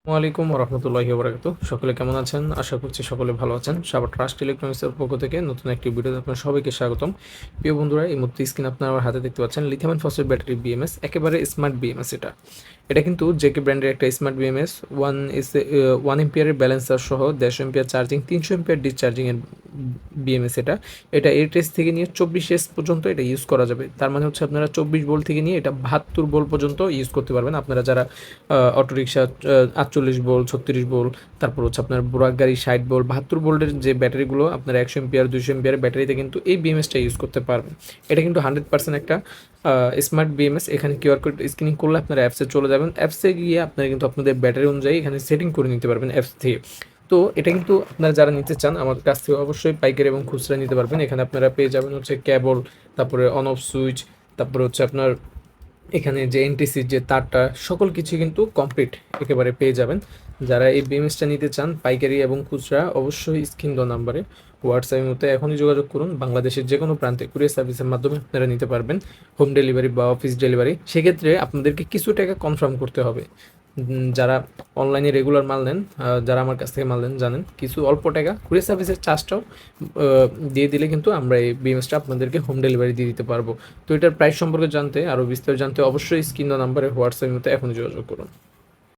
ওয়ালাইকুম রহমতুল্লাহি ওবরাকাতুহু। সকলে কেমন আছেন? আশা করছি সকলে ভালো আছেন। সাভার ট্রাস্ট ইলেকট্রনিক্সের পক্ষ থেকে নতুন একটি ভিডিওতে আপনার সবাইকে স্বাগতম। প্রিয় বন্ধুরা, এই মুহূর্তে স্ক্রিন আপনারা আমার হাতে দেখতে পাচ্ছেন lithium ion phosphate battery BMS, একেবারে স্মার্ট বিএমএস এটা। এটা কিন্তু জেকে ব্র্যান্ডের একটা স্মার্ট বিএমএস। 1 এম্পিয়ারের ব্যালেন্সার সহ 150 এম্পিয়ার চার্জিং, 300 এম্পিয়ার ডিসচার্জিংয়ের বিএমএস এটা। এটা 8S থেকে নিয়ে 24S পর্যন্ত এটা ইউজ করা যাবে। তার মানে হচ্ছে আপনারা 24 ভোল্ট থেকে নিয়ে এটা 72 ভোল্ট পর্যন্ত ইউজ করতে পারবেন। আপনারা যারা অটোরিকশা 48 ভোল্ট, 36 ভোল্ট, তারপর হচ্ছে আপনার বুরাক গাড়ি 60 ভোল্ট, 72 ভোল্টের যে ব্যাটারিগুলো আপনার 100 এম্পিয়ার 200 এম্পিয়ারের ব্যাটারিতে কিন্তু এই বিএমএসটা ইউজ করতে পারবেন। এটা কিন্তু 100% একটা স্মার্ট বিএমএস। এখানে কিউআর কোড স্ক্যানিং করলে আপনারা অ্যাপসে চলে যাবেন। অ্যাপসে গিয়ে আপনারা কিন্তু আপনাদের ব্যাটারি অনুযায়ী এখানে সেটিং করে নিতে পারবেন অ্যাপস থেকে। তো এটা কিন্তু আপনারা যারা নিতে চান আমার কাছ থেকে অবশ্যই পাইকারি এবং খুচরা নিতে পারবেন। এখানে আপনারা পেয়ে যাবেন হচ্ছে কেবল, তারপরে অন অফ সুইচ, তারপরে হচ্ছে আপনার এখানে যে এনটিসির যে তারটা, সকল কিছু কিন্তু কমপ্লিট একেবারে পেয়ে যাবেন। যারা এই বিএমএসটা নিতে চান পাইকারি এবং খুচরা, অবশ্যই স্ক্রিন দেওয়া নাম্বারে হোয়াটসঅ্যাপের মধ্যে এখনই যোগাযোগ করুন। বাংলাদেশের যে কোনো প্রান্তে কুরিয়ার সার্ভিসের মাধ্যমে আপনারা নিতে পারবেন, হোম ডেলিভারি বা অফিস ডেলিভারি। সেক্ষেত্রে আপনাদেরকে কিছু টাকা কনফার্ম করতে হবে। যারা অনলাইনে রেগুলার মাল নেন, যারা আমার কাছ থেকে মাল নেন জানেন, কিছু অল্প টাকা কুরিয়ার সার্ভিসের চার্জটাও দিয়ে দিলে কিন্তু আমরা এই বিএমএসটা আপনাদেরকে হোম ডেলিভারি দিয়ে দিতে পারবো। তো এটার প্রাইস সম্পর্কে জানতে, আরও বিস্তারিত জানতে অবশ্যই স্ক্রিন নাম্বারে হোয়াটসঅ্যাপের মধ্যে এখন যোগাযোগ করুন।